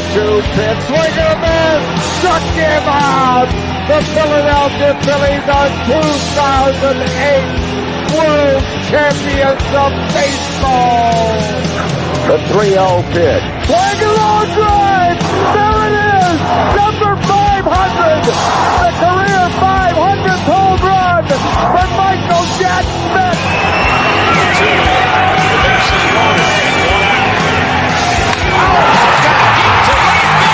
2 pitch. Swing and a miss. Struck him out. The Philadelphia Phillies are 2008 World Champions of Baseball. The 3-0 pitch. Swing a long drive. There it is. Number 500. The career 500th home run for Michael Jack Smith. The base is loaded. 1 out. Oh, he's got a deep to right field.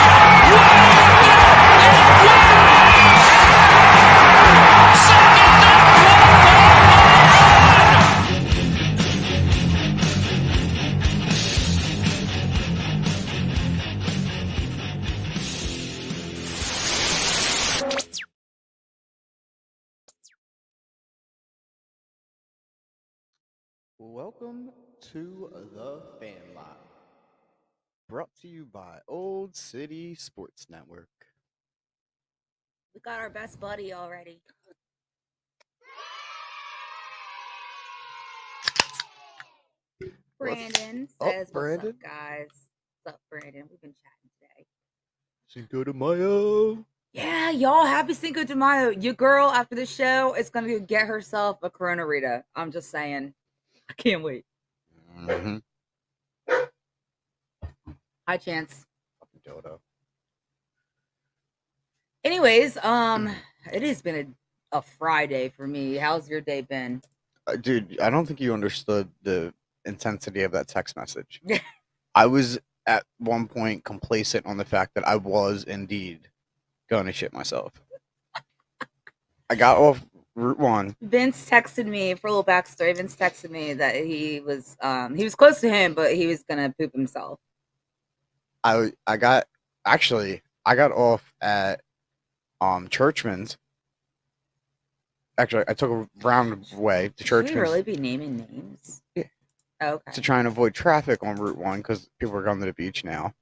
Second up, Welcome to the Fan Lot, brought to you by Old City Sports Network. We got our best buddy already. Brandon says, Brandon? "What's up, guys? What's up, Brandon? We've been chatting today." Cinco de Mayo. Yeah, y'all, happy Cinco de Mayo. Your girl, after the show, is going to get herself a Corona Rita. I'm just saying. I can't wait. Mm-hmm. Hi, Chance. Fucking dildo. Anyways, it has been a Friday for me. How's your day been? Dude, I don't think you understood the intensity of that text message. I was at one point complacent on the fact that I was indeed going to shit myself. I got off Route 1. Vince texted me, for a little backstory, Vince texted me that he was close to him, but he was gonna poop himself. I got off at Churchman's. Actually, I took a round way to Churchman's. Should we really be naming names? Yeah. Okay. To try and avoid traffic on Route 1 because people are going to the beach now.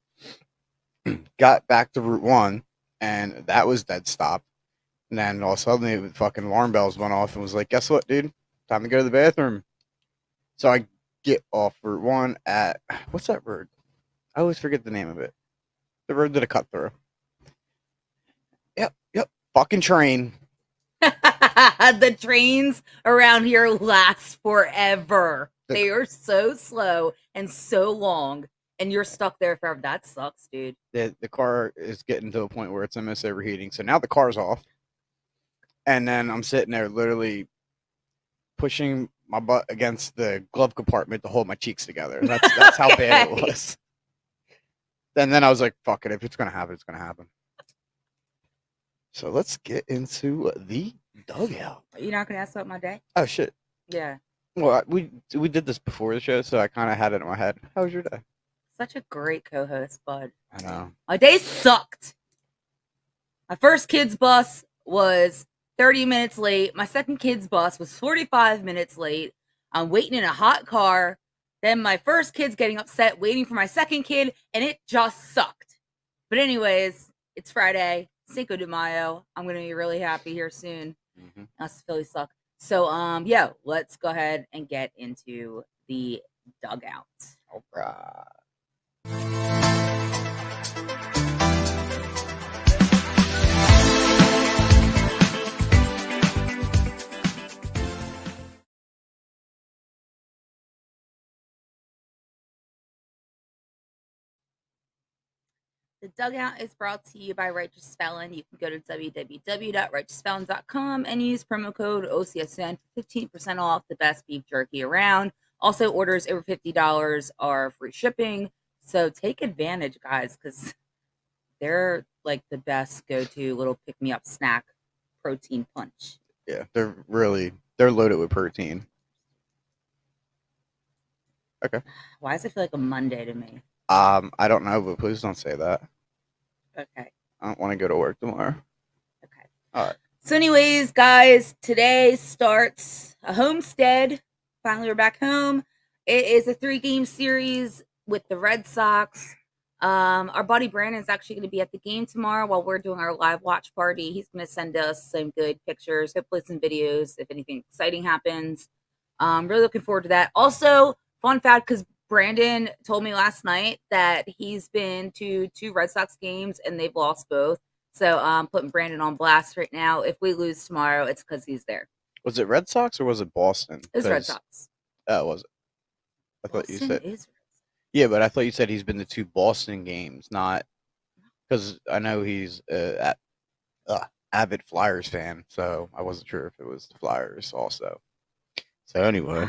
Got back to Route 1, and that was dead stop. And then all of a sudden, the fucking alarm bells went off and was like, guess what, dude? Time to go to the bathroom. So I get off Route 1 at, what's that road? I always forget the name of it. The road that I cut through. Yep. Fucking train. The trains around here last forever. They are so slow and so long, and you're stuck there forever. That sucks, dude. The car is getting to a point where it's almost overheating. So now the car's off. And then I'm sitting there literally pushing my butt against the glove compartment to hold my cheeks together. That's how bad it was. And then I was like, fuck it. If it's going to happen, it's going to happen. So let's get into the dugout. You're not going to ask about my day? Oh, shit. Yeah. Well, we did this before the show, so I kind of had it in my head. How was your day? Such a great co-host, bud. I know. My day sucked. My first kid's bus was 30 minutes late. My second kid's bus was 45 minutes late. I'm waiting in a hot car. Then my first kid's getting upset, waiting for my second kid, and it just sucked. But anyways, it's Friday, Cinco de Mayo. I'm going to be really happy here soon. Mm-hmm. Us Phillies suck. So, yeah, let's go ahead and get into the dugout. All right. The Dugout is brought to you by Righteous Felon. You can go to www.righteousfelon.com and use promo code OCSN for 15% off the best beef jerky around. Also, orders over $50 are free shipping. So take advantage, guys, because they're like the best go-to little pick-me-up snack protein punch. Yeah, they're loaded with protein. Okay. Why does it feel like a Monday to me? I don't know, but please don't say that. Okay. I don't want to go to work tomorrow. Okay. All right. So anyways, guys, today starts a homestead. Finally, we're back home. It is a 3-game series with the Red Sox. Our buddy Brandon is actually going to be at the game tomorrow while we're doing our live watch party. He's going to send us some good pictures, hopefully some videos if anything exciting happens. Really looking forward to that. Also, fun fact, because Brandon told me last night that he's been to 2 Red Sox games and they've lost both. So I'm putting Brandon on blast right now. If we lose tomorrow, it's because he's there. Was it Red Sox or was it Boston? It's Red 'Cause- Sox. Oh, was it? I thought you Boston said. is Yeah, but I thought you said he's been to 2 Boston games, not because I know he's avid Flyers fan, so I wasn't sure if it was the Flyers also. So anyway,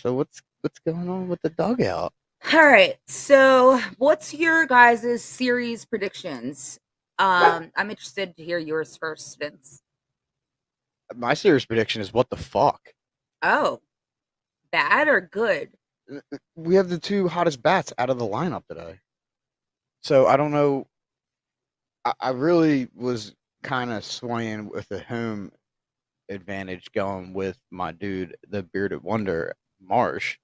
so what's going on with the dugout? All right. So, what's your guys' series predictions? I'm interested to hear yours first, Vince. My serious prediction is what the fuck. Oh, bad or good? We have the 2 hottest bats out of the lineup today. So I don't know. I really was kind of swaying with the home advantage going with my dude, the bearded wonder, Marsh.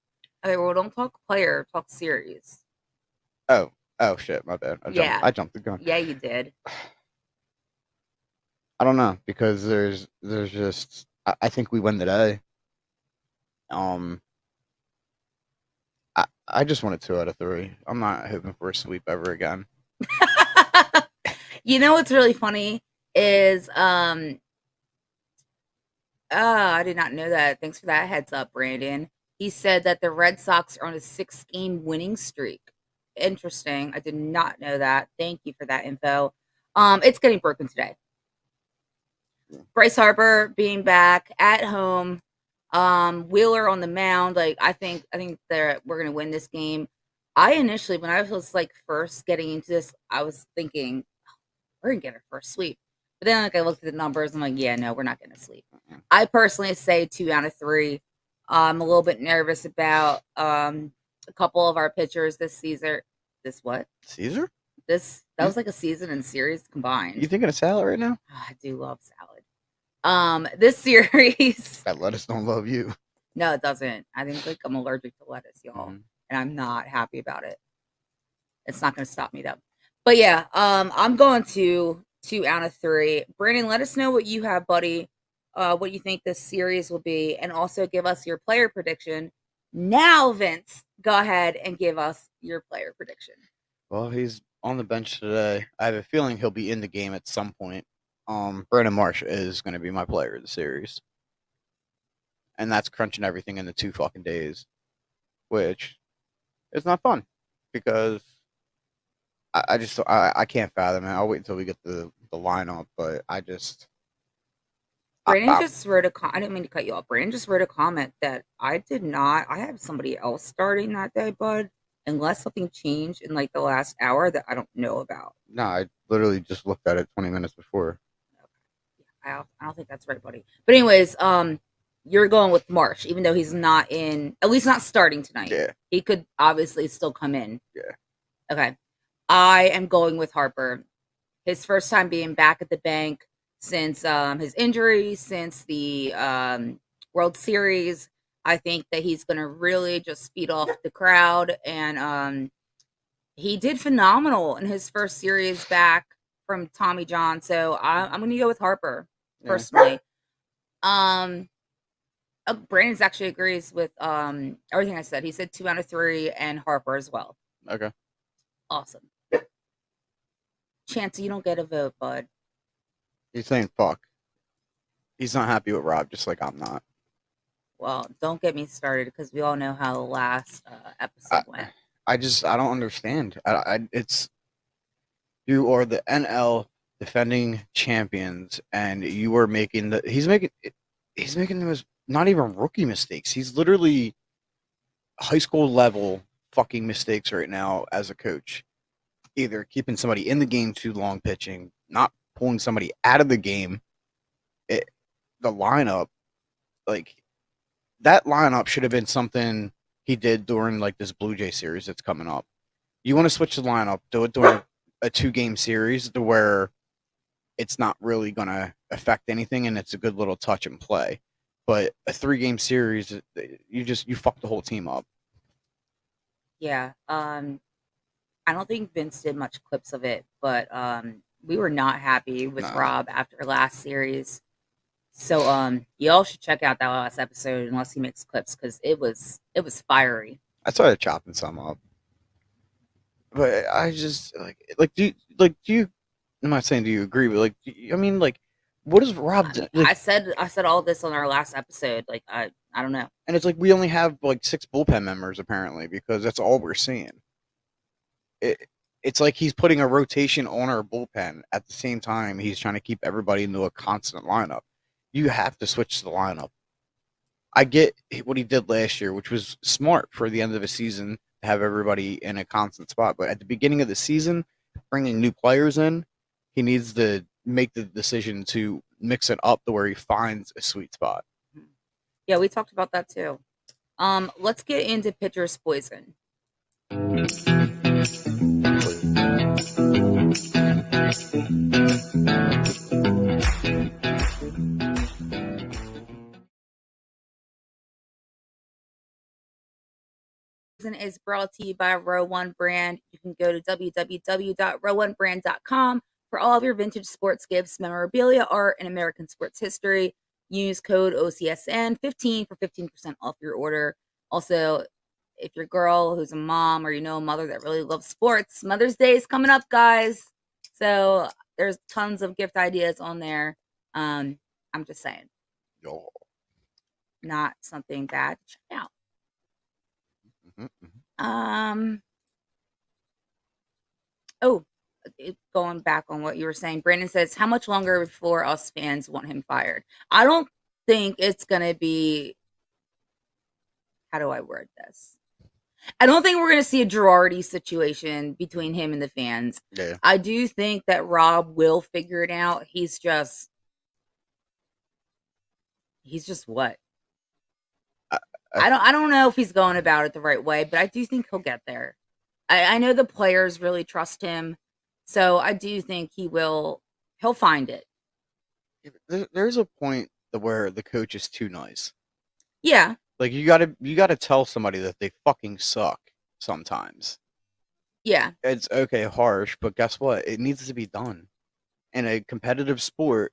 Okay, well, don't talk player, talk series. Oh shit, my bad. I jumped the gun. Yeah, you did. I don't know because there's just I think we win today. I just wanted 2 out of 3. I'm not hoping for a sweep ever again. You know what's really funny is I did not know that. Thanks for that heads up, Brandon. He said that the Red Sox are on a 6-game winning streak. Interesting. I did not know that. Thank you for that info. It's getting broken today. Bryce Harper being back at home. Wheeler on the mound. Like I think that we're gonna win this game. I initially, when I was like first getting into this, I was thinking we're gonna get our first sweep. But then like I looked at the numbers, I'm like, yeah, no, we're not gonna sweep. I personally say 2 out of 3. I'm a little bit nervous about a couple of our pitchers this season. This what? Caesar? That was like a season and series combined. You thinking of salad right now? Oh, I do love salad. This series. That lettuce don't love you. No, it doesn't. I think like I'm allergic to lettuce, y'all, and I'm not happy about it. It's not going to stop me though. But yeah, I'm going to 2 out of 3. Brandon, let us know what you have, buddy. What you think this series will be, and also give us your player prediction. Now, Vince, go ahead and give us your player prediction. Well, he's on the bench today. I have a feeling he'll be in the game at some point. Brandon Marsh is going to be my player of the series. And that's crunching everything into 2 fucking days, which is not fun because I can't fathom it. I'll wait until we get the lineup, but I just. Brandon just wrote I didn't mean to cut you off. Brandon just wrote a comment that I did not. I have somebody else starting that day, bud. Unless something changed in like the last hour that I don't know about. No, I literally just looked at it 20 minutes before. I don't think that's right, buddy. But anyways, you're going with Marsh, even though he's not at least not starting tonight. Yeah. He could obviously still come in. Yeah. Okay. I am going with Harper. His first time being back at the bank since his injury, since the World Series. I think that he's going to really just feed off the crowd. And he did phenomenal in his first series back from Tommy John. So I'm going to go with Harper personally. Yeah. Brandon actually agrees with everything I said. He said 2 out of 3 and Harper as well. Okay. Awesome. Chance, you don't get a vote, bud. He's saying fuck. He's not happy with Rob, just like I'm not. Well, don't get me started because we all know how the last episode went. I don't understand. It's you are the NL defending champions, and you are making he's making those not even rookie mistakes. He's literally high school level fucking mistakes right now as a coach. Either keeping somebody in the game too long pitching, not pulling somebody out of the game. The lineup, like that lineup should have been something he did during like this Blue Jay series that's coming up. You want to switch the lineup, do it during a 2-game series to where it's not really going to affect anything and it's a good little touch and play. But a 3-game series, you fuck the whole team up. Yeah. I don't think Vince did much clips of it, but we were not happy with Rob after last series. So y'all should check out that last episode unless he makes clips because it was fiery. I started chopping some up, but I just do you? I'm not saying do you agree, but I mean, what is Rob? I said all this on our last episode. Like I don't know. And it's like we only have like 6 bullpen members apparently because that's all we're seeing. It's like he's putting a rotation on our bullpen at the same time he's trying to keep everybody into a constant lineup. You have to switch the lineup. I get what he did last year, which was smart for the end of the season to have everybody in a constant spot. But at the beginning of the season, bringing new players in, he needs to make the decision to mix it up to where he finds a sweet spot. Yeah, we talked about that too. Let's get into pitcher's poison. Is brought to you by Row One Brand. You can go to www.row1brand.com for all of your vintage sports gifts, memorabilia, art, and American sports history. Use code OCSN15 for 15% off your order. Also, if you're a girl who's a mom or a mother that really loves sports, Mother's Day is coming up, guys. So there's tons of gift ideas on there. I'm just saying. Oh. Not something bad to check out. Going back on what you were saying, Brandon says, how much longer before us fans want him fired? I don't think it's gonna be, how do I word this? I don't think we're gonna see a Girardi situation between him and the fans. Yeah. I do think that Rob will figure it out. He's just what? I don't know if he's going about it the right way, but I do think he'll get there. I know the players really trust him, so I do think he'll find it. There's a point where the coach is too nice. Yeah. Like you gotta tell somebody that they fucking suck sometimes. Yeah. It's okay, harsh, but guess what? It needs to be done. In a competitive sport,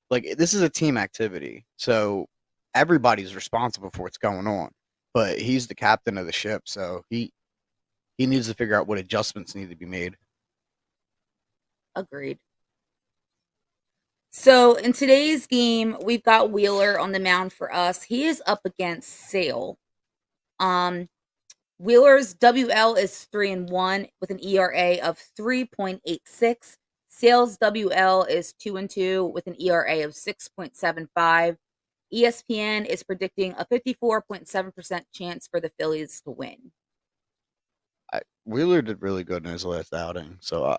like this is a team activity. So everybody's responsible for what's going on. But he's the captain of the ship, so he needs to figure out what adjustments need to be made. Agreed. So in today's game, we've got Wheeler on the mound for us. He is up against Sale. Wheeler's WL is 3-1 with an ERA of 3.86. Sale's WL is 2-2 with an ERA of 6.75. ESPN is predicting a 54.7% chance for the Phillies to win. Wheeler did really good in his last outing, so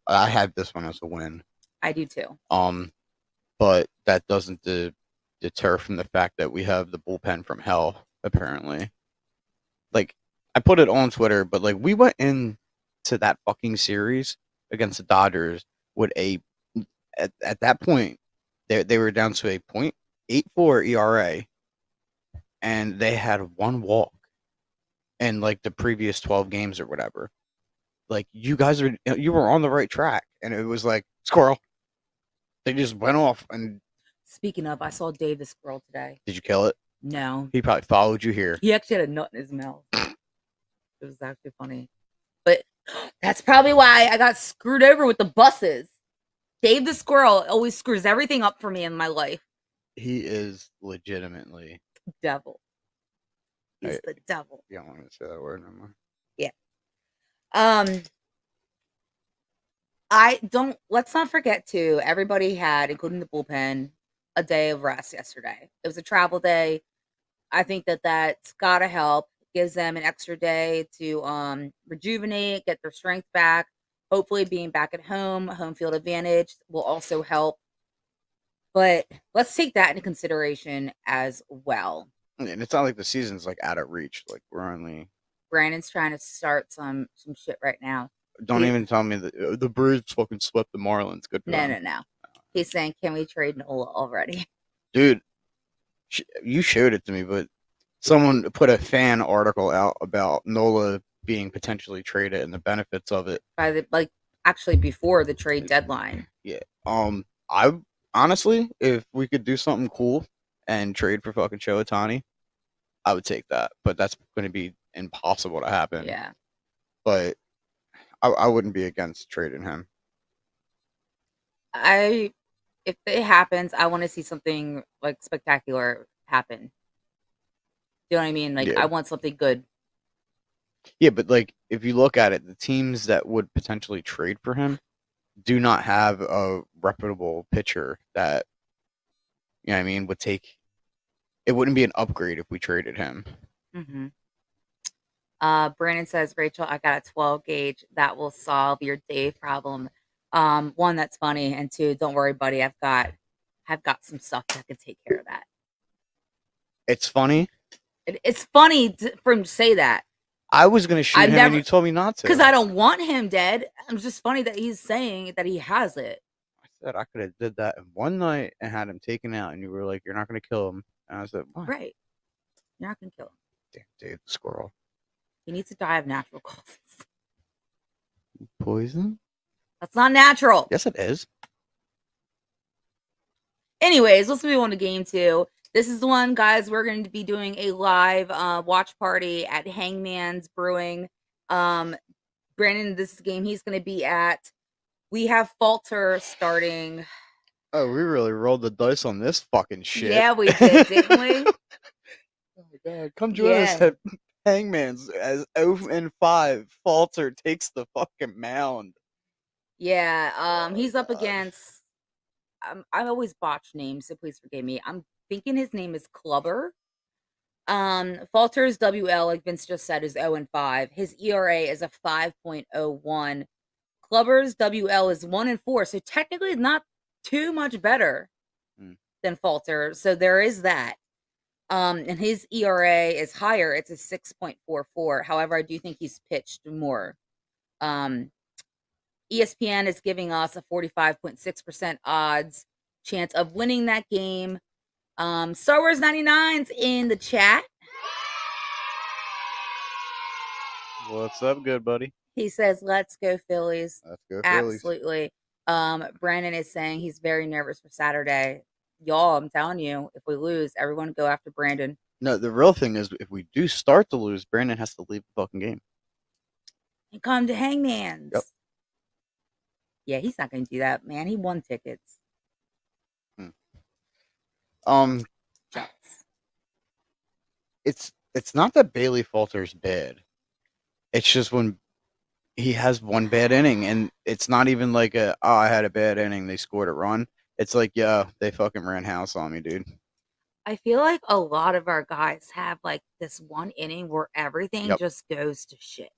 I have this one as a win. I do too. But that doesn't deter from the fact that we have the bullpen from hell, apparently. Like, I put it on Twitter, but like we went into that fucking series against the Dodgers with at that point they were down to a .84 ERA, and they had one walk in like the previous 12 games or whatever. Like you were on the right track, and it was like squirrel. They just went off. And speaking of, I saw Dave the squirrel today. Did you kill it? No. He probably followed you here. He actually had a nut in his mouth. It was actually funny. But that's probably why I got screwed over with the buses. Dave the squirrel always screws everything up for me in my life. He is legitimately devil. He's the devil. You don't want me to say that word no more. Yeah. Let's not forget too, everybody had, including the bullpen, a day of rest yesterday. It was a travel day. I think that's gotta help. Gives them an extra day to rejuvenate, get their strength back. Hopefully being back at home field advantage will also help. But let's take that into consideration as well. And it's not like the season's like out of reach. Like Brandon's trying to start some shit right now. Don't even tell me that the Braves fucking swept the Marlins. Good for them. No. He's saying, can we trade Nola already? Dude, you showed it to me, but someone put a fan article out about Nola being potentially traded and the benefits of it. Actually before the trade deadline. Yeah. I'm honestly, if we could do something cool and trade for fucking Shohei Ohtani, I would take that. But that's going to be impossible to happen. Yeah. But I wouldn't be against trading him. If it happens, I want to see something like spectacular happen. You know what I mean? Like, Yeah. I want something good. Yeah, but like if you look at it, the teams that would potentially trade for him do not have a reputable pitcher that, you know what I mean, would take. It wouldn't be an upgrade if we traded him. Mm-hmm. Brandon says, Rachel, I got a 12 gauge that will solve your day problem. One, that's funny, and two, don't worry, buddy. I've got some stuff that can take care of that. It's funny. It's funny for him to say that. I was gonna shoot him, and you told me not to. Because I don't want him dead. It's just funny that he's saying that he has it. I said I could have did that in one night and had him taken out, and you were like, "You're not gonna kill him." And I said, "Why?" Right. You're not gonna kill him. Damn, Dave the squirrel. He needs to die of natural causes. Poison? That's not natural. Yes, it is. Anyways, let's move on to game 2. This is the one, guys. We're going to be doing a live watch party at Hangman's Brewing. Brandon, this game he's going to be at. We have Falter starting. Oh, we really rolled the dice on this fucking shit. Yeah, we did, didn't we? Oh my god, come join us at Hangman's as 0-5. Falter takes the fucking mound. Yeah, he's up against. I always botch names, so please forgive me. I'm thinking his name is Clubber. Falter's WL, like Vince just said, is 0-5. His ERA is a 5.01. Clubber's WL is 1-4, so technically not too much better than Falter. So there is that. And his ERA is higher. It's a 6.44. However, I do think he's pitched more. ESPN is giving us a 45.6% odds chance of winning that game. Star Wars 99's in the chat. What's up, good buddy? He says, let's go Phillies. Let's go Phillies. Absolutely. Brandon is saying he's very nervous for Saturday. Y'all, I'm telling you, if we lose, everyone go after Brandon. No, the real thing is if we do start to lose, Brandon has to leave the fucking game. And come to Hangman's. Yep. Yeah, he's not going to do that, man. He won tickets. It's not that Bailey Falter's bad. It's just when he has one bad inning, and it's not even like I had a bad inning, they scored a run. It's like, yeah, they fucking ran house on me, dude. I feel like a lot of our guys have like this one inning where everything just goes to shit.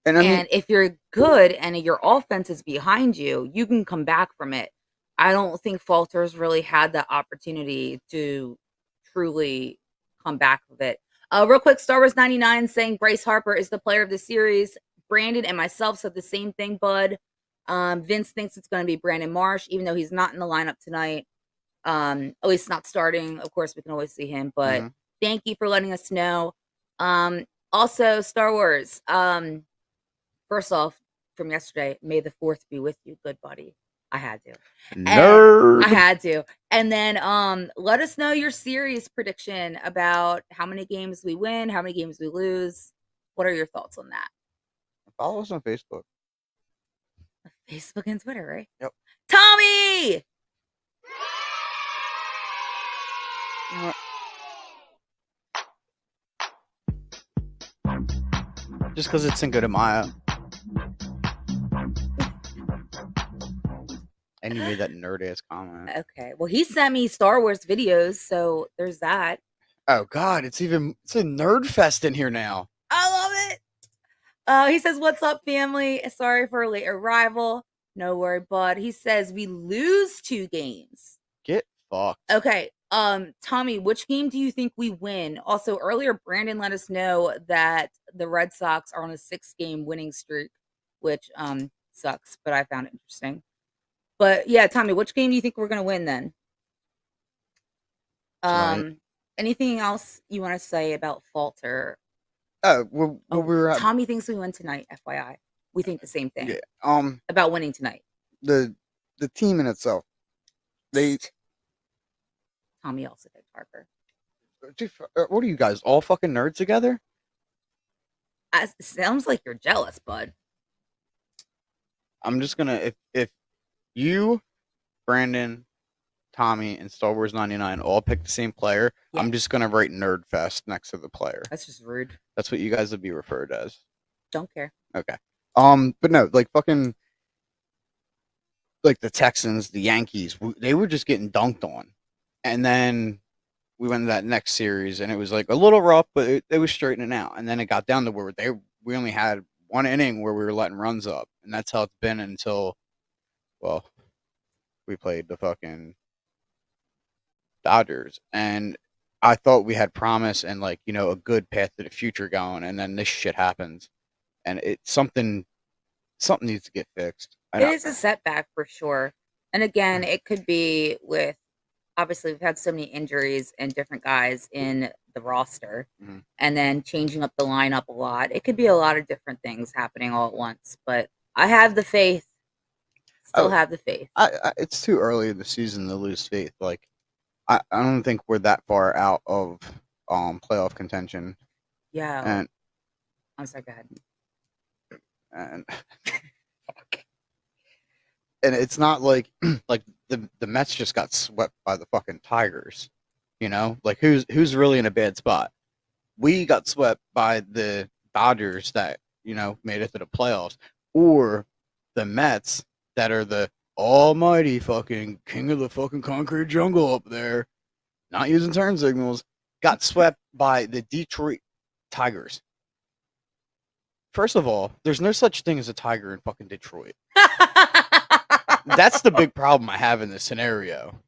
And if you're good and your offense is behind you, you can come back from it. I don't think Falter's really had that opportunity to truly come back with it. Real quick, Star Wars 99 saying Bryce Harper is the player of the series. Brandon and myself said the same thing, bud. Vince thinks it's going to be Brandon Marsh, even though he's not in the lineup tonight. At least not starting. Of course, we can always see him, but thank you for letting us know. Also, Star Wars. First off, from yesterday, may the 4th be with you, good buddy. I had to. Nerd. I had to. And then let us know your series prediction about how many games we win, how many games we lose. What are your thoughts on that? Follow us on Facebook. Facebook and Twitter, right? Yep. Tommy! Just because it's Cinco de Mayo. And you made that nerd-ass comment. Okay. Well, he sent me Star Wars videos, so there's that. Oh, God. It's a nerd fest in here now. I love it. He says, what's up, family? Sorry for a late arrival. No worry, bud. He says, we lose 2 games. Get fucked. Okay. Tommy, which game do you think we win? Also, earlier, Brandon let us know that the Red Sox are on a 6-game winning streak, which sucks, but I found it interesting. But yeah, Tommy, which game do you think we're going to win then? Anything else you want to say about Falter? Tommy thinks we win tonight, FYI. We think the same thing. Yeah. About winning tonight. The team in itself. They, Tommy also picked Harper. dude, what are you guys all fucking nerds together? Sounds like you're jealous, bud. I'm just gonna if you, Brandon, Tommy, and Star Wars 99 all pick the same player, Yeah. I'm just gonna write Nerd Fest next to the player. That's just rude. That's what you guys would be referred as. Don't care. Okay. But no, like fucking, like the Texans, the Yankees, they were just getting dunked on, and then we went to that next series, and it was like a little rough, but it was straightening out, and then it got down to where we only had one inning where we were letting runs up, and that's how it's been until, well, we played the fucking Dodgers, and I thought we had promise and like a good path to the future going, and then this shit happens, and it's something needs to get fixed. It is a setback for sure. And again, it could be with, obviously, we've had so many injuries and different guys in the roster, and then changing up the lineup a lot. It could be a lot of different things happening all at once. But I have the faith. Still have the faith. It's too early in the season to lose faith. Like, I don't think we're that far out of playoff contention. Yeah. And I'm sorry, go ahead. And fuck. And it's not like like the Mets just got swept by the fucking Tigers. Like who's really in a bad spot? We got swept by the Dodgers that, made it to the playoffs, or the Mets that are the almighty fucking king of the fucking concrete jungle up there, not using turn signals, got swept by the Detroit Tigers. First of all, there's no such thing as a tiger in fucking Detroit. That's the big problem I have in this scenario.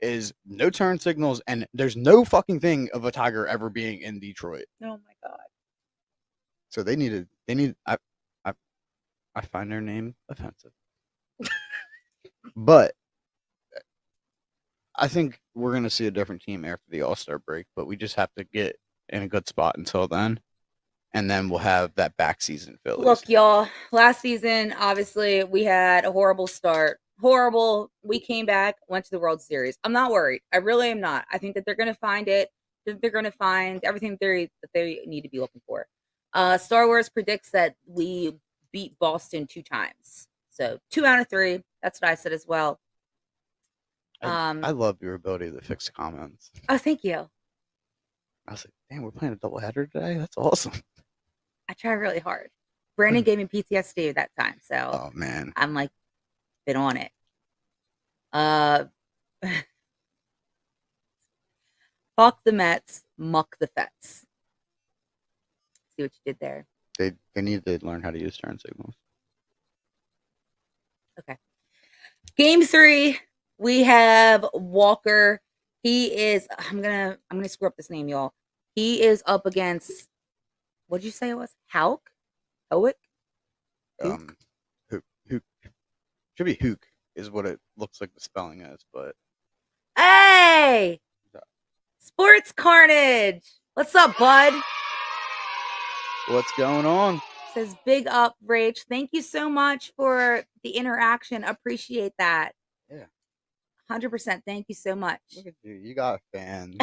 Is no turn signals, and there's no fucking thing of a tiger ever being in Detroit. Oh my god. So they need I find their name offensive. But I think we're gonna see a different team after the All-Star break, but we just have to get in a good spot until then. And then we'll have that back season Phillies. Look, y'all, last season, obviously, we had a horrible start. Horrible. We came back, went to the World Series. I'm not worried. I really am not. I think that they're going to find it. They're going to find everything that they need to be looking for. Star Wars predicts that we beat Boston 2 times. So 2 out of 3. That's what I said as well. I love your ability to fix comments. Oh, thank you. I was like, damn, we're playing a doubleheader today? That's awesome. I try really hard. Brandon gave me PTSD that time, so oh man, I'm like, been on it. Fuck the Mets, muck the Fets. See what you did there. They need to learn how to use turn signals. Okay. Game 3, we have Walker. He is. I'm gonna screw up this name, y'all. He is up against. What did you say it was? Howick? Hook. Should be Hook is what it looks like the spelling is, but hey, Sports Carnage. What's up, bud? What's going on? Says big up, Rach. Thank you so much for the interaction. Appreciate that. Yeah. 100%. Thank you so much. Look at you. You got fans.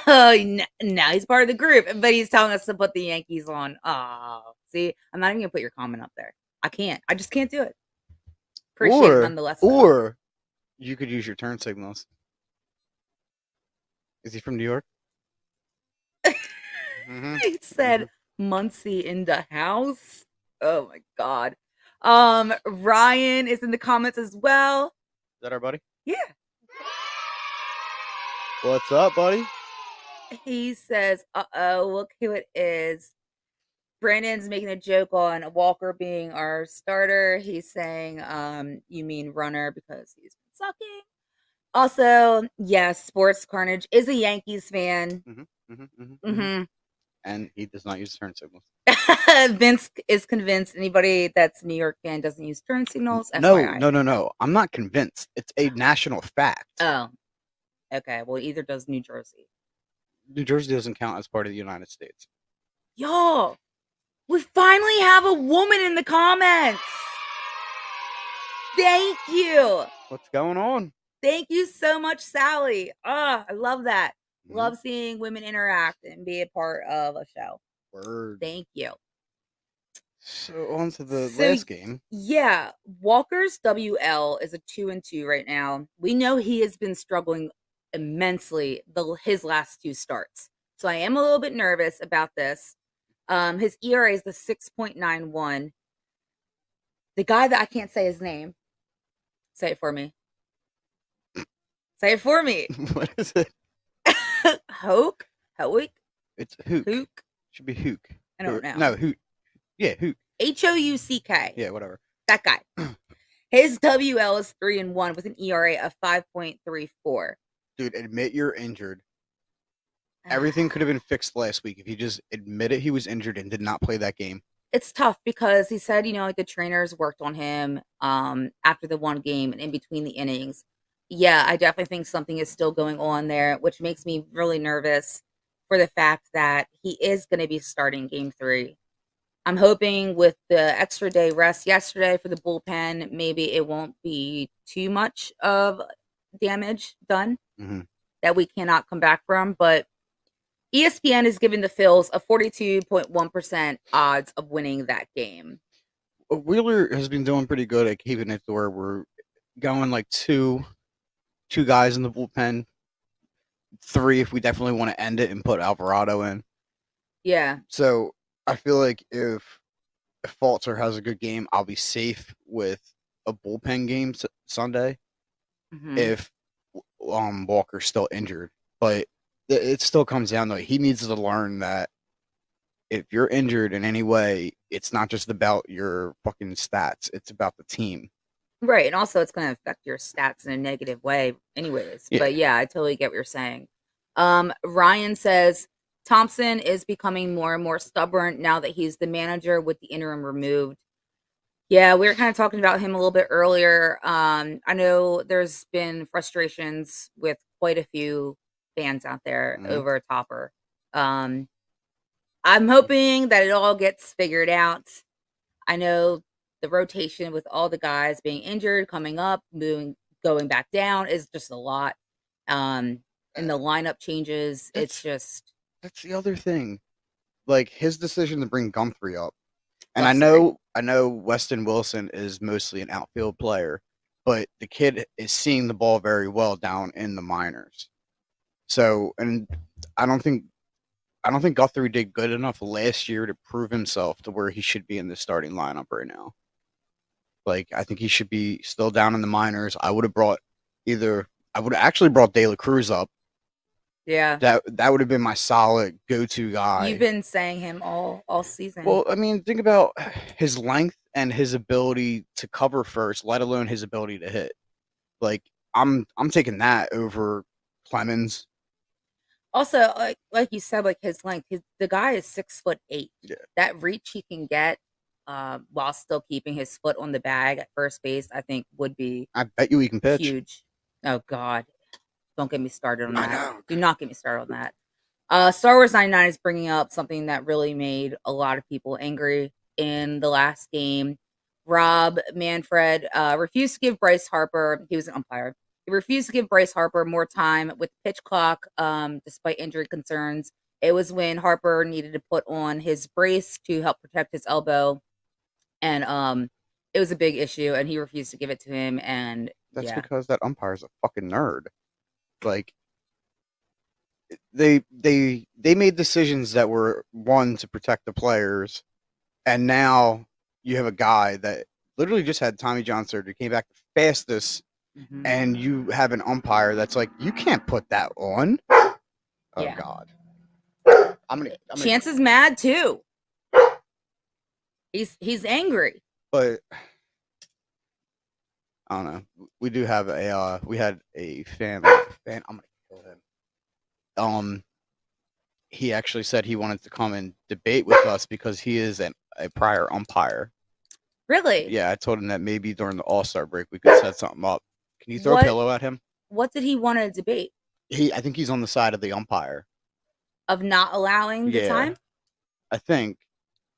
Oh, now he's part of the group, but he's telling us to put the Yankees on. Oh, see, I'm not even going to put your comment up there. I can't. I just can't do it. Appreciate it nonetheless. Or you could use your turn signals. Is he from New York? Mm-hmm. He said Muncie in the house. Oh my god. Ryan is in the comments as well. Is that our buddy? Yeah. What's up, buddy? He says, look who it is. Brandon's making a joke on Walker being our starter. He's saying, you mean runner because he's been sucking. Also, yes, Sports Carnage is a Yankees fan. And he does not use turn signals. Vince is convinced anybody that's a New York fan doesn't use turn signals. No, FYI. no. I'm not convinced. It's a national fact. Oh, okay. Well, either does New Jersey. New Jersey doesn't count as part of the United States. Y'all, we finally have a woman in the comments. Thank you. What's going on? Thank you so much, Sally. I love that. Mhm. Love seeing women interact and be a part of a show. Word. Thank you. So on to the So, last game. Yeah, Walker's WL is a 2-2 right now. We know he has been struggling immensely his last two starts. So I am a little bit nervous about this. His ERA is the 6.91. The guy that I can't say his name. Say it for me. Say it for me. What is it? Hoke? Hoek? It's Hook. Hook? Should be Hook. I don't know. No, Hook. Yeah, Hook. Houck. Yeah, whatever. That guy. His WL is 3-1 with an ERA of 5.34. Dude, admit you're injured. Everything could have been fixed last week if he just admitted he was injured and did not play that game. It's tough because he said, like the trainers worked on him after the one game and in between the innings. Yeah, I definitely think something is still going on there, which makes me really nervous for the fact that he is going to be starting game 3. I'm hoping with the extra day rest yesterday for the bullpen, maybe it won't be too much of damage done that we cannot come back from. But ESPN is giving the Phils a 42.1% odds of winning that game. Wheeler has been doing pretty good at keeping it to where we're going like two guys in the bullpen, 3 if we definitely want to end it and put Alvarado in. Yeah. So I feel like if Falter has a good game, I'll be safe with a bullpen game Sunday. If Walker's still injured, but it still comes down to he needs to learn that if you're injured in any way, it's not just about your fucking stats; it's about the team. Right, and also it's going to affect your stats in a negative way, anyways. Yeah. But yeah, I totally get what you're saying. Ryan says Thompson is becoming more and more stubborn now that he's the manager with the interim removed. Yeah, we were kind of talking about him a little bit earlier. I know there's been frustrations with quite a few fans out there over Topper. I'm hoping that it all gets figured out. I know the rotation with all the guys being injured, coming up, going back down is just a lot. And the lineup changes. It's just that's the other thing. Like his decision to bring Guthrie up. And frustrating. I know Weston Wilson is mostly an outfield player, but the kid is seeing the ball very well down in the minors. So, and I don't think Guthrie did good enough last year to prove himself to where he should be in the starting lineup right now. Like, I think he should be still down in the minors. I would have actually brought De La Cruz up. Yeah. That would have been my solid go-to guy. You've been saying him all season. Well, I mean, think about his length and his ability to cover first, let alone his ability to hit. Like, I'm taking that over Clemens. Also, like you said, like his length, the guy is 6'8". Yeah. That reach he can get while still keeping his foot on the bag at first base, I think would be I bet you he can pitch. huge. Oh God, don't get me started on I that. know. Do not get me started on that. Star Wars 99 is bringing up something that really made a lot of people angry in the last game. Rob Manfred refused to give Bryce Harper. He was an umpire. He refused to give Bryce Harper more time with the pitch clock, despite injury concerns. It was when Harper needed to put on his brace to help protect his elbow, and it was a big issue, and he refused to give it to him. And That's yeah, because that umpire is a fucking nerd. Like, they made decisions that were one to protect the players, and now you have a guy that literally just had Tommy John surgery, came back the fastest. And you have an umpire that's like, you can't put that on. Oh Yeah. God. I'm gonna Chance is mad too. He's angry. But I don't know. We do have we had a fan. I'm gonna kill him. He actually said he wanted to come and debate with us because he is a prior umpire. Really? Yeah, I told him that maybe during the All-Star break we could set something up. Can you throw a pillow at him? What did he want to debate? I think he's on the side of the umpire. Of not allowing the time? I think.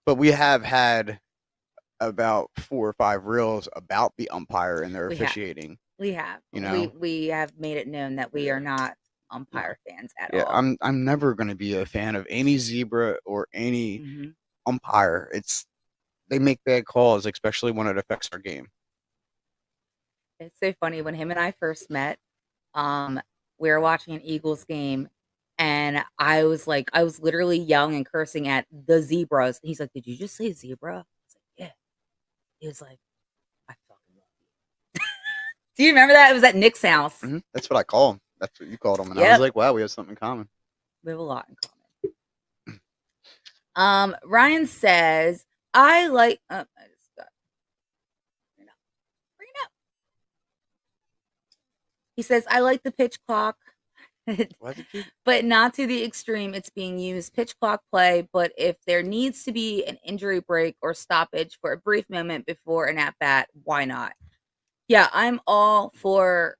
But we have had about 4 or 5 reels about the umpire and their officiating. We have. You know? We have made it known that we are not umpire fans at Yeah, all. I'm never gonna be a fan of any zebra or any umpire. They make bad calls, especially when it affects our game. It's so funny when him and I first met. We were watching an Eagles game, and I was literally yelling and cursing at the zebras. He's like, "Did you just say zebra?" I was like, "Yeah." He was like, "I fucking love you." Do you remember that? It was at Nick's house. That's what I call them. That's what you called them, and I Yep. was like, "Wow, we have something in common." We have a lot in common. Ryan says, "I like." I just got bring it up. He says, "I like the pitch clock." But not to the extreme it's being used. Pitch clock play, but if there needs to be an injury break or stoppage for a brief moment before an at-bat, why not? Yeah, I'm all for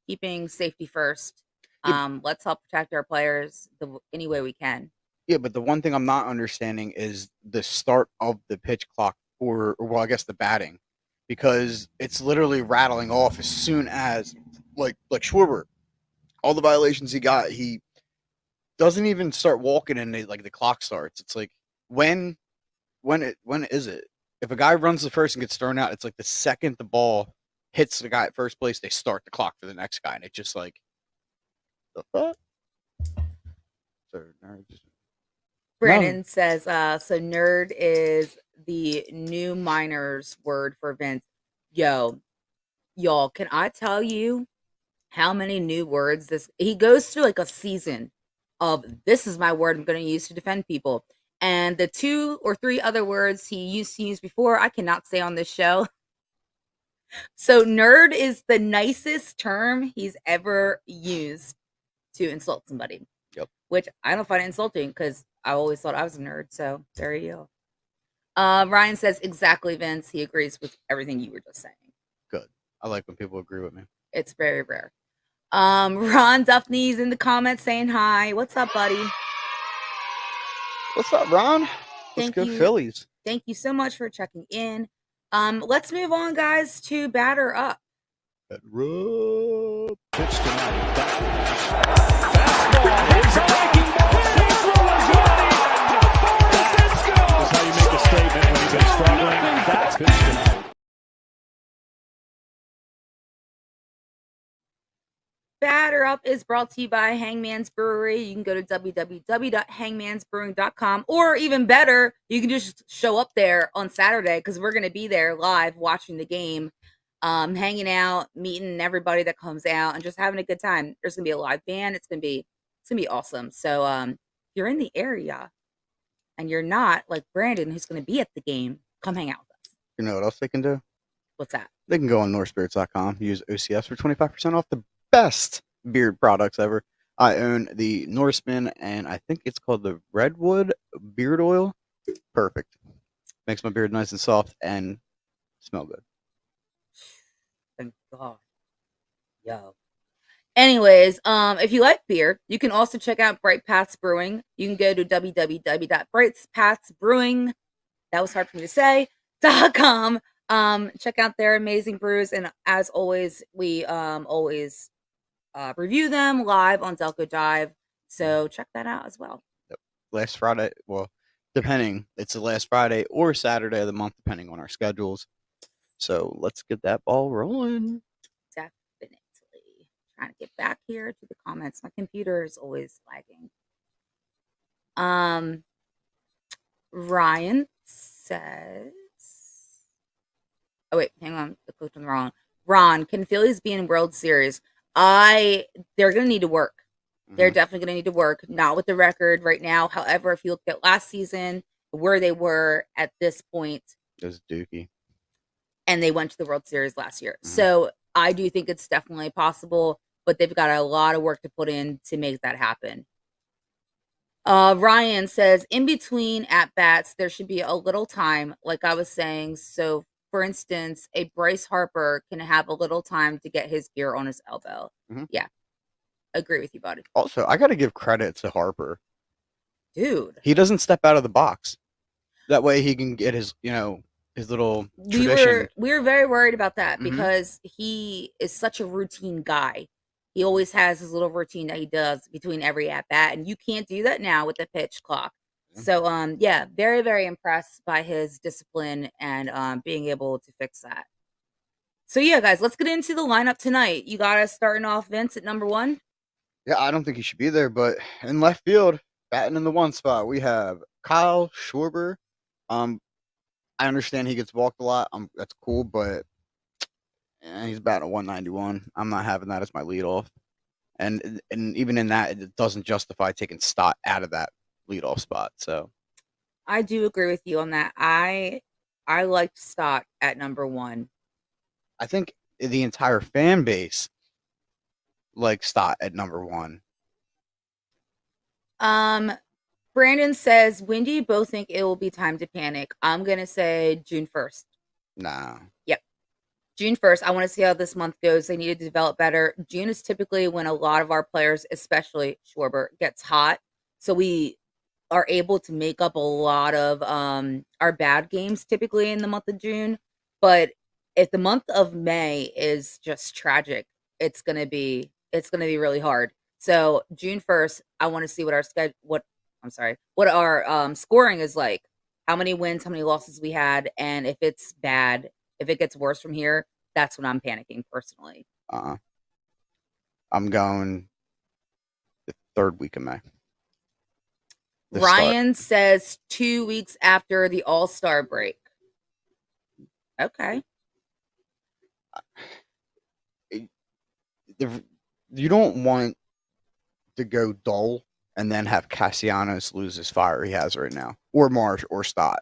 keeping safety first. Let's help protect our players any way we can. Yeah, but the one thing I'm not understanding is the start of the pitch clock or well, I guess the batting, because it's literally rattling off as soon as like Schwarber, all the violations he got, he doesn't even start walking and the clock starts. It's like when is it? If a guy runs the first and gets thrown out, it's like the second the ball hits the guy at first place, they start the clock for the next guy, and it's just like the fuck. Brandon says, so nerd is the new miners word for Vince. Yo, y'all, can I tell you how many new words he goes through like a season of this is my word I'm going to use to defend people. And the 2 or 3 other words he used to use before, I cannot say on this show. So nerd is the nicest term he's ever used to insult somebody. Yep. Which I don't find insulting because I always thought I was a nerd. So there you go. Ryan says exactly, Vince. He agrees with everything you were just saying. Good. I like when people agree with me. It's very rare. Ron Duffney's in the comments saying hi. What's up, buddy? What's up, Ron? Let's go Phillies. Thank you so much for checking in. Let's move on, guys, to batter up. Pitch tonight. Fastball. It's a breaking ball. That's how you make a statement when you've been struggling. That's pitch tonight. Batter Up is brought to you by Hangman's Brewery. You can go to www.hangmansbrewing.com, or even better, you can just show up there on Saturday because we're going to be there live watching the game, hanging out, meeting everybody that comes out, and just having a good time. There's going to be a live band. It's going to be awesome. So if you're in the area and you're not like Brandon, who's going to be at the game, come hang out with us. You know what else they can do? What's that? They can go on northspirits.com, use OCS for 25% off the best beard products ever. I own the Norseman, and I think it's called the Redwood Beard Oil. Perfect. Makes my beard nice and soft and smell good. Thank God. Yo. Anyways, if you like beer, you can also check out Bright Paths Brewing. You can go to www.brightpathsbrewing. That was hard for me to say. .com. Check out their amazing brews, and as always, we always review them live on Delco Dive. So check that out as well. Yep. Last Friday, well, depending, it's the last Friday or Saturday of the month, depending on our schedules. So let's get that ball rolling. Definitely. Trying to get back here to the comments. My computer is always lagging. Ryan says, oh wait, hang on, I clicked on the wrong. Ron, can Phillies be in World Series? They're gonna need to work. They're definitely gonna need to work. Not with the record right now. However, if you look at last season, where they were at this point, it was dookie, and they went to the World Series last year. So I do think it's definitely possible, but they've got a lot of work to put in to make that happen. Ryan says, in between at bats, there should be a little time, like I was saying. So, for instance, a Bryce Harper can have a little time to get his gear on his elbow. Yeah, agree with you, buddy. Also, I got to give credit to Harper. Dude. He doesn't step out of the box. That way he can get his, his little we tradition. were very worried about that Mhm. because he is such a routine guy. He always has his little routine that he does between every at bat, and you can't do that now with the pitch clock. So, yeah, very, very impressed by his discipline and being able to fix that. So, yeah, guys, let's get into the lineup tonight. You got us starting off Vince at number 1. Yeah, I don't think he should be there, but in left field, batting in the 1 spot, we have Kyle Schwarber. I understand he gets walked a lot. That's cool, but he's batting a 191. I'm not having that as my leadoff. And even in that, it doesn't justify taking Stott out of that leadoff spot. So I do agree with you on that. I liked Stott at number 1. I think the entire fan base likes Stott at number 1. Brandon says, when do you both think it will be time to panic? I'm gonna say June 1st. Nah. Yep. June 1st. I want to see how this month goes. They need to develop better. June is typically when a lot of our players, especially Schwarber, gets hot. So we are able to make up a lot of our bad games typically in the month of June. But if the month of May is just tragic, it's gonna be really hard. So June 1st, I want to see what our what our scoring is like. How many wins, how many losses we had, and if it's bad, if it gets worse from here, that's when I'm panicking personally. I'm going the 3rd week of May. Ryan says 2 weeks after the All-Star break. Okay. You don't want to go dull and then have Castellanos lose his fire he has right now, or Marsh or Stott.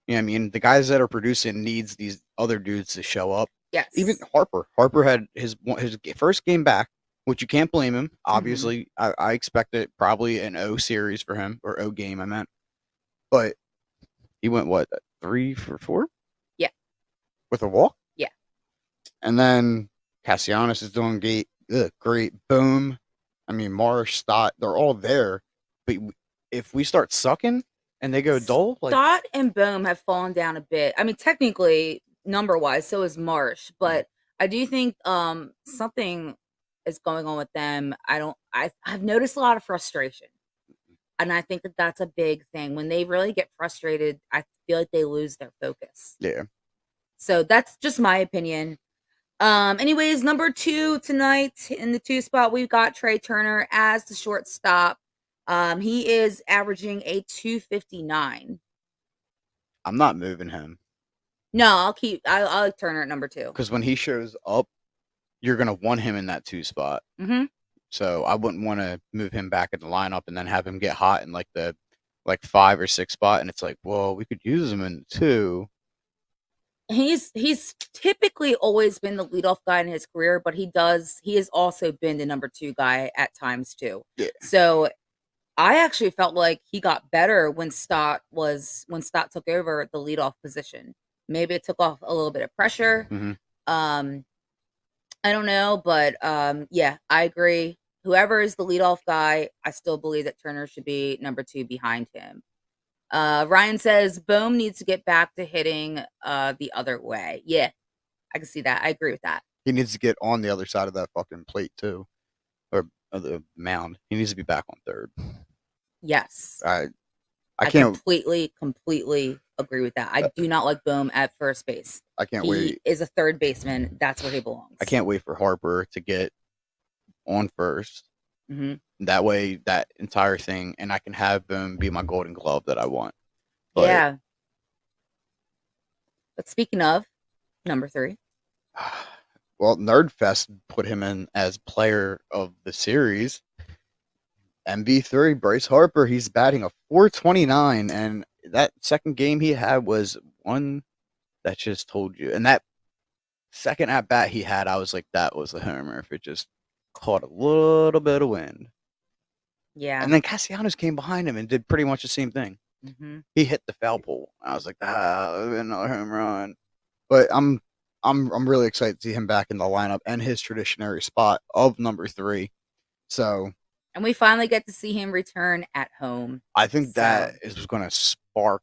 You know what I mean? The guys that are producing needs these other dudes to show up. Yes. Even Harper. Harper had his first game back, which you can't blame him. Obviously, I expected probably an O series for him, or O game, I meant. But he went, what, 3 for 4? Yeah. With a walk? Yeah. And then Castellanos is doing great. Boom. I mean, Marsh, Stott, they're all there. But if we start sucking and they go dull, like Stott and Bohm have fallen down a bit. I mean, technically, number wise, so is Marsh, but I do think something is going on with them. I've noticed a lot of frustration, and I think that that's a big thing. When they really get frustrated, I feel like they lose their focus. yeah. So that's just my opinion. Anyways, number 2 tonight in the 2 spot, we've got Trey Turner as the shortstop. He is averaging a 259. I'm not moving him. No, I'll like Turner at number 2. Because when he shows up, you're gonna want him in that 2 spot. So I wouldn't want to move him back in the lineup and then have him get hot in like the 5 or 6 spot, and it's like, well, we could use him in 2. He's typically always been the leadoff guy in his career, but he has also been the number 2 guy at times too. Yeah. So I actually felt like he got better when Stott took over the leadoff position. Maybe it took off a little bit of pressure. I don't know, but yeah, I agree. Whoever is the leadoff guy, I still believe that Turner should be number 2 behind him. Ryan says Bohm needs to get back to hitting the other way. Yeah, I can see that. I agree with that. He needs to get on the other side of that fucking plate too, or the mound. He needs to be back on 3rd. Yes, I can't completely agree with that. I do not like Bohm at first base. I can't He wait. is a third baseman. That's where he belongs. I can't wait for Harper to get on 1st. That way, that entire thing, and I can have Boom be my Golden Glove that I want. But, yeah. But speaking of number 3, well, Nerdfest put him in as player of the series. MV3, Bryce Harper, he's batting a 429, and that second game he had was one that just told you. And that second at bat he had, I was like, that was the homer if it just caught a little bit of wind. Yeah. And then Castellanos came behind him and did pretty much the same thing. He hit the foul pole. I was like, another home run. But I'm really excited to see him back in the lineup and his traditionary spot of number 3. So, and we finally get to see him return at home. I think that is going to spark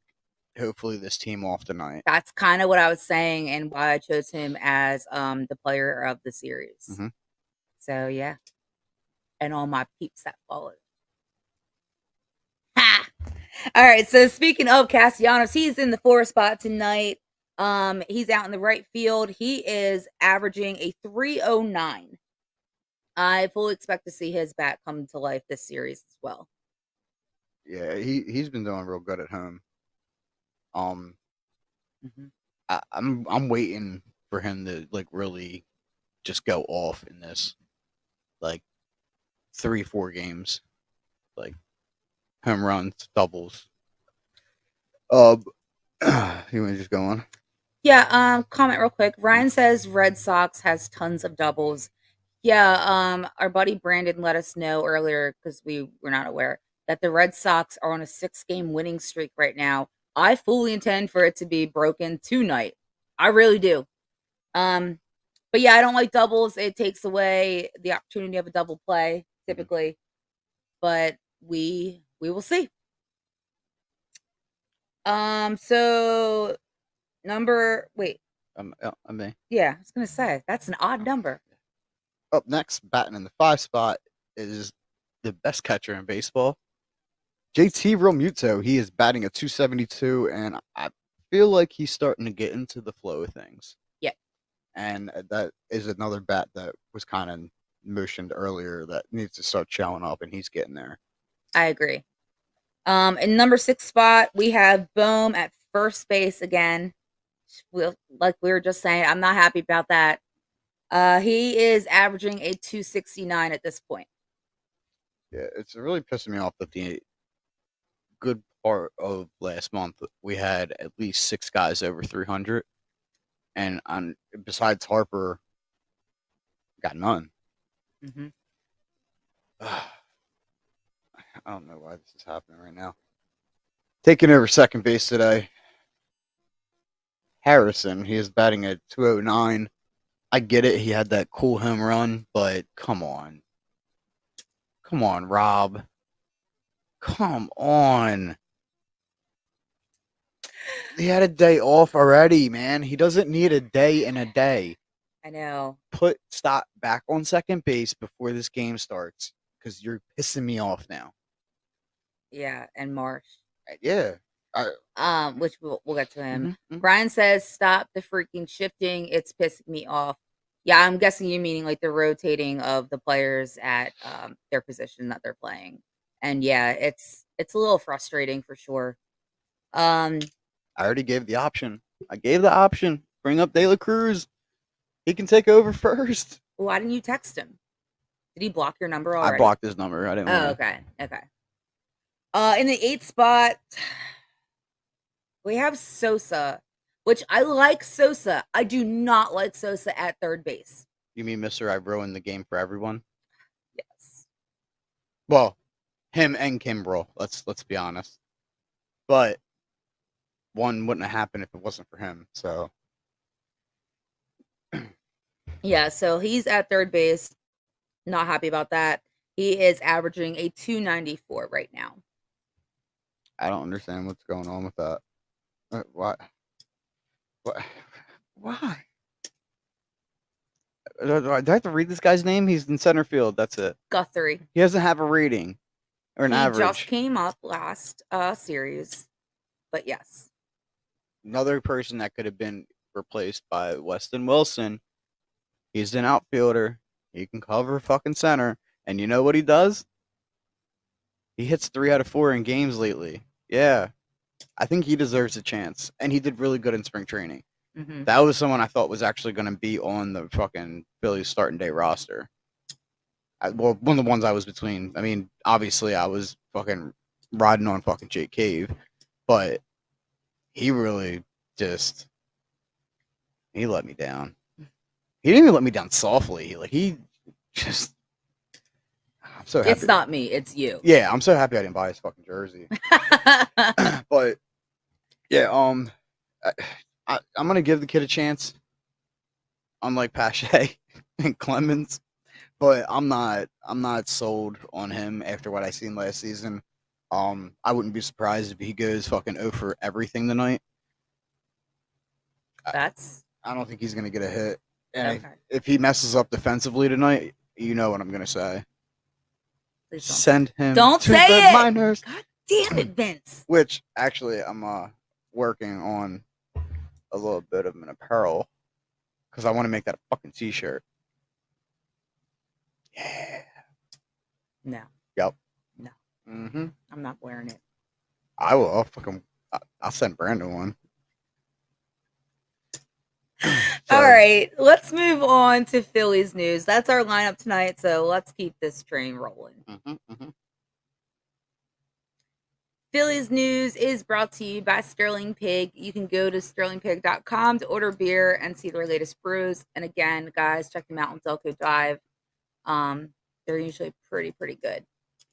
hopefully this team off tonight. That's kind of what I was saying and why I chose him as the player of the series. Mhm. So yeah. And all my peeps that followed. Ha! All right, so speaking of Castellanos, he's in the 4th spot tonight. He's out in the right field. He is averaging a 309. I fully expect to see his bat come to life this series as well. Yeah, he's been doing real good at home. Mhm. I'm waiting for him to like really just go off in this, like 3-4 games, like home runs, doubles. You want to just go on? Yeah, comment real quick. Ryan says Red Sox has tons of doubles. Yeah, our buddy Brandon let us know earlier because we were not aware that the Red Sox are on a 6-game winning streak right now. I fully intend for it to be broken tonight. I really do. But yeah, I don't like doubles. It takes away the opportunity of a double play typically. But we will see. So wait. I mean, Yeah, I was gonna say that's an odd number. up next, batting in the 5 spot is the best catcher in baseball, JT Realmuto. He is batting at 272, and I feel like he's starting to get into the flow of things. Yeah. And that is another bat that was kind of mentioned earlier that needs to start showing up, and he's getting there. I agree. In number 6 spot, we have Bohm at first base again. Like we were just saying, I'm not happy about that. He is averaging a 269 at this point. Yeah, it's really pissing me off that the good part of last month we had at least 6 guys over 300, and besides Harper, got none. Mm-hmm. I don't know why this is happening right now. Taking over second base today, Harrison. He is batting at 209. I get it. He had that cool home run, but come on. Come on, Rob. Come on. He had a day off already, man. He doesn't need a day in a day. I know. Stop back on second base before this game starts because you're pissing me off now. Yeah, and Marsh. Yeah. Which we'll get to him. Mm-hmm. Brian says, "Stop the freaking shifting. It's pissing me off." Yeah, I'm guessing you meaning like the rotating of the players at their position that they're playing. And yeah, it's a little frustrating for sure. I already gave the option. I gave the option. Bring up De La Cruz. He can take over first. Why didn't you text him? Did he block your number already? I blocked his number. I didn't. Oh, okay. In the 8th spot, we have Sosa, which I like Sosa. I do not like Sosa at third base. You mean Mr. I ruined the game for everyone? Yes. Well, him and Kimbrel. Let's be honest. But one wouldn't have happened if it wasn't for him. So yeah, so he's at third base. Not happy about that. He is averaging a 294 right now. I don't understand what's going on with that. Why? Why? Do I have to read this guy's name? He's in center field. That's it. Guthrie. He doesn't have a rating or an average. He just came up last series. But yes. Another person that could have been replaced by Weston Wilson. He's an outfielder. He can cover fucking center. And you know what he does? He hits 3 out of 4 in games lately. Yeah. I think he deserves a chance. And he did really good in spring training. Mm-hmm. That was someone I thought was actually going to be on the fucking Phillies starting day roster. Well, one of the ones I was between. I mean, obviously I was fucking riding on fucking Jake Cave. But he really just... He let me down. He didn't even let me down softly. He just... I'm so happy. It's not me. It's you. Yeah, I'm so happy I didn't buy his fucking jersey. But yeah, I'm gonna give the kid a chance, unlike Pache and Clemens. But I'm not sold on him after what I seen last season. I wouldn't be surprised if he goes fucking 0 for everything tonight. That's I don't think he's gonna get a hit. And okay. if he messes up defensively tonight, you know what I'm gonna say. Please don't. Send him Don't to say the it! minors. God damn it, Vince. Which actually, I'm working on a little bit of an apparel because I want to make that a fucking t-shirt. Yeah. No. Yep. No. Mm-hmm. I'm not wearing it. I will. I'll send Brandon one. All right, let's move on to Phillies news. That's our lineup tonight, so let's keep this train rolling. Phillies news is brought to you by Sterling Pig. You can go to sterlingpig.com to order beer and see their latest brews. And again, guys, check them out on Delco Drive. They're usually pretty good.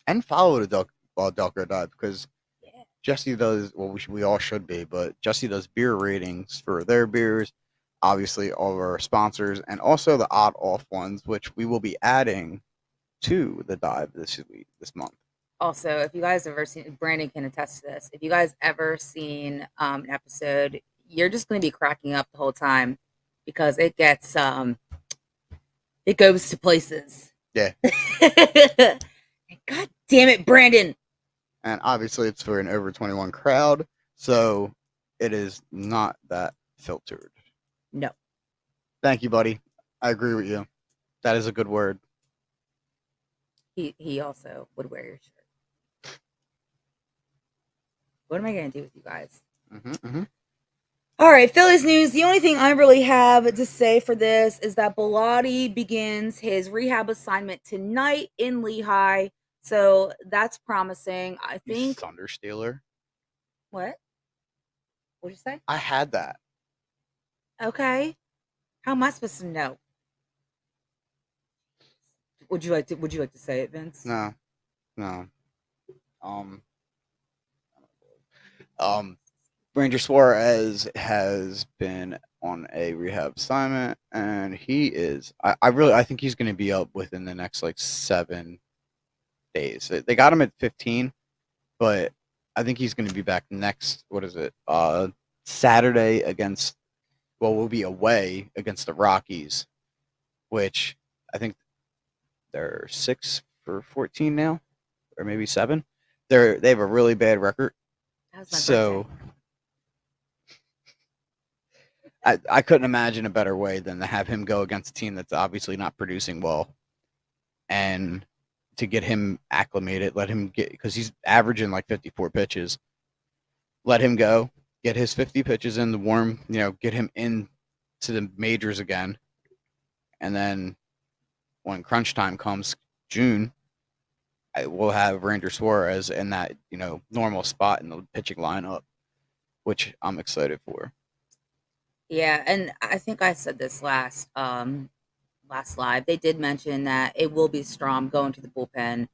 And follow the Delco Dive because Yeah. Jesse does. Well, we all should be, but Jesse does beer ratings for their beers. Obviously, all of our sponsors and also the odd off ones, which we will be adding to the dive this month. Also, if you guys ever seen, Brandon can attest to this. If you guys ever seen an episode, you're just going to be cracking up the whole time because it gets it goes to places. Yeah. God damn it, Brandon. And obviously, it's for an over 21 crowd, so it is not that filtered. No. Thank you, buddy. I agree with you. That is a good word. He also would wear your shirt. What am I going to do with you guys? All right, Phillies news. The only thing I really have to say for this is that Bilotti begins his rehab assignment tonight in Lehigh. So that's promising. I think. Thunder Stealer. What? What'd you say? I had that. Okay. How am I supposed to know? Would you like to say it, Vince? No. Ranger Suarez has been on a rehab assignment, and he is. I think he's going to be up within the next 7 days. They got him at 15, but I think he's going to be back next. What is it? Saturday against. Well, we'll be away against the Rockies, which I think they're 6 for 14 now, or maybe 7. They have a really bad record. So I couldn't imagine a better way than to have him go against a team that's obviously not producing well, and to get him acclimated, let him get, because he's averaging 54 pitches. Let him go, get his 50 pitches in the warm, get him in to the majors again, and then when crunch time comes, June, we'll have Ranger Suarez in that normal spot in the pitching lineup, which I'm excited for. Yeah, and I think I said this last live. They did mention that it will be Strom going to the bullpen.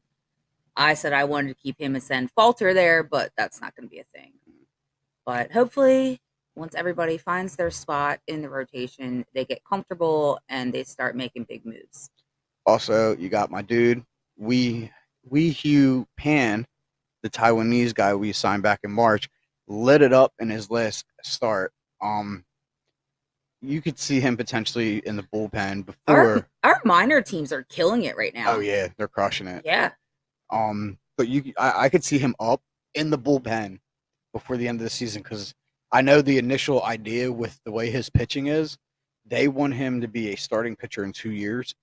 I said I wanted to keep him and send Falter there, but that's not going to be a thing. But hopefully, once everybody finds their spot in the rotation, they get comfortable and they start making big moves. Also, you got my dude, Wee Hugh Pan, the Taiwanese guy we signed back in March, lit it up in his last start. You could see him potentially in the bullpen before. Our minor teams are killing it right now. Oh yeah, they're crushing it. Yeah. But I could see him up in the bullpen before the end of the season, because I know the initial idea with the way his pitching is, they want him to be a starting pitcher in 2 years.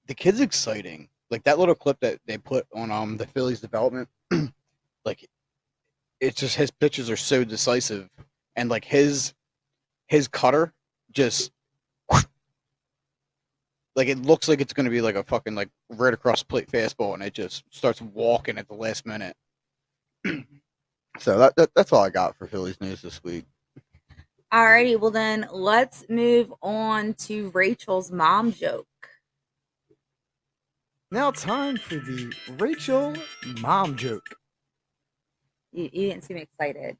The kid's exciting. That little clip that they put on the Phillies development, it's just his pitches are so decisive, and his cutter just it looks like it's going to be a fucking right across the plate fastball, and it just starts walking at the last minute. So that's all I got for Phillies news this week. Alrighty, well then let's move on to Rachel's mom joke. Now time for the Rachel mom joke. You didn't seem excited.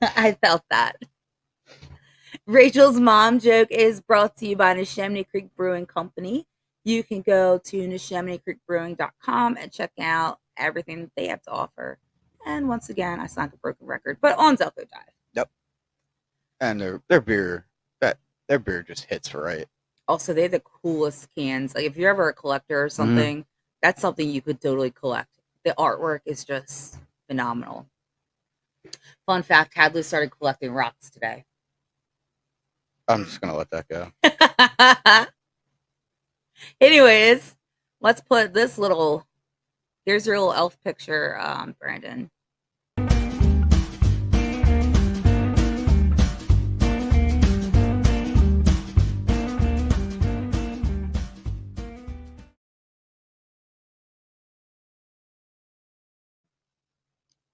I felt that. Rachel's mom joke is brought to you by Neshaminy Creek Brewing Company. you can go to NeshamineCreekBrewing.com and check out everything that they have to offer. And once again, I sound like a broken record, but on Zelko Dive. Yep. And their beer, their beer just hits right. Also, they have the coolest cans. Like, if you're ever a collector or something, that's something you could totally collect. The artwork is just phenomenal. Fun fact, Hadley started collecting rocks today. I'm just going to let that go. Anyways, let's put this little, here's your little elf picture, Brandon.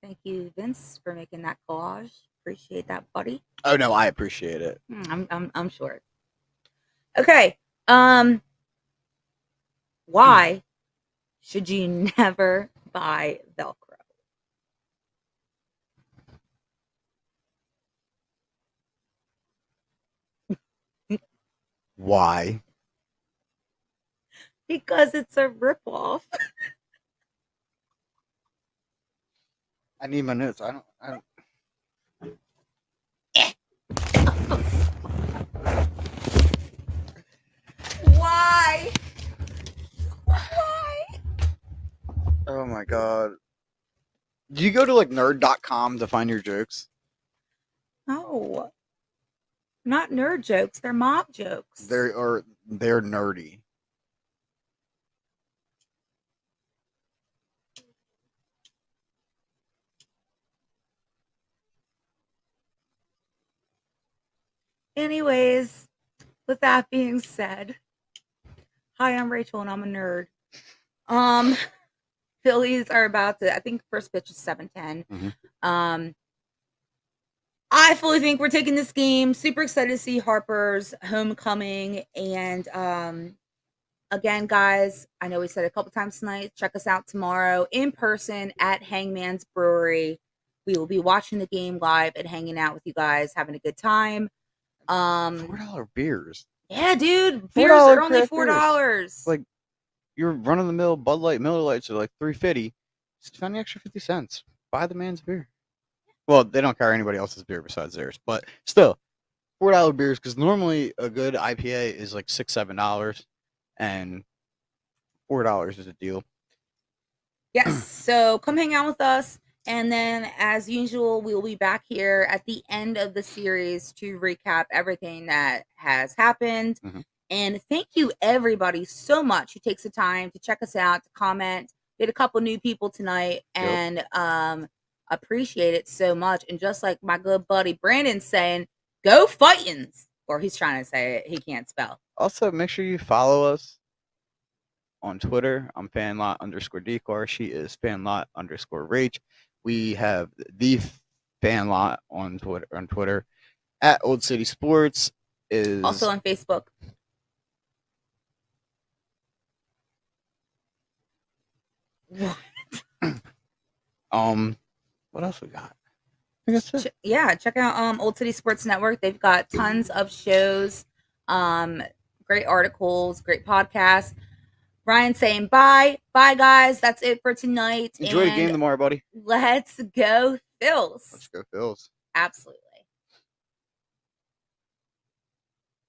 Thank you, Vince, for making that collage. Appreciate that, buddy. Oh no, I appreciate it. I'm sure. Okay. Why should you never buy Velcro? Why? Because it's a ripoff. I need my notes. I don't. Why? Why? Oh my god. Do you go to like nerd.com to find your jokes? No. Not nerd jokes. They're mob jokes. They're nerdy. Anyways, with that being said, hi, I'm Rachel and I'm a nerd. Phillies are about to, I think first pitch is 7:10. I fully think we're taking this game. Super excited to see Harper's homecoming. And again, guys, I know we said it a couple times tonight. Check us out tomorrow in person at Hangman's Brewery. We will be watching the game live and hanging out with you guys, having a good time. $4 beers. Yeah, dude. Beers are only craft beers. $4. Like your run of the mill Bud Light, Miller Lights are like $3.50. Spend the extra 50 cents. Buy the man's beer. Well, they don't carry anybody else's beer besides theirs, but still, $4 beers, because normally a good IPA is like $6-7, and $4 is a deal. Yes, so come hang out with us, and then as usual, we will be back here at the end of the series to recap everything that has happened. And thank you everybody so much who takes the time to check us out, to comment. We had a couple new people tonight, and appreciate it so much. And just like my good buddy Brandon's saying, go Fightins, or he's trying to say it, he can't spell. Also, make sure you follow us on Twitter. I'm fanlot_decor. She is fanlot_rach. We have the fanlot on Twitter at Old City Sports is Also on Facebook. What else we got? I think that's it. Check out Old City Sports Network. They've got tons of shows, great articles, great podcasts. Ryan saying bye guys. That's it for tonight. Enjoy the game tomorrow, buddy. Let's go Phils. Let's go Phils. Absolutely.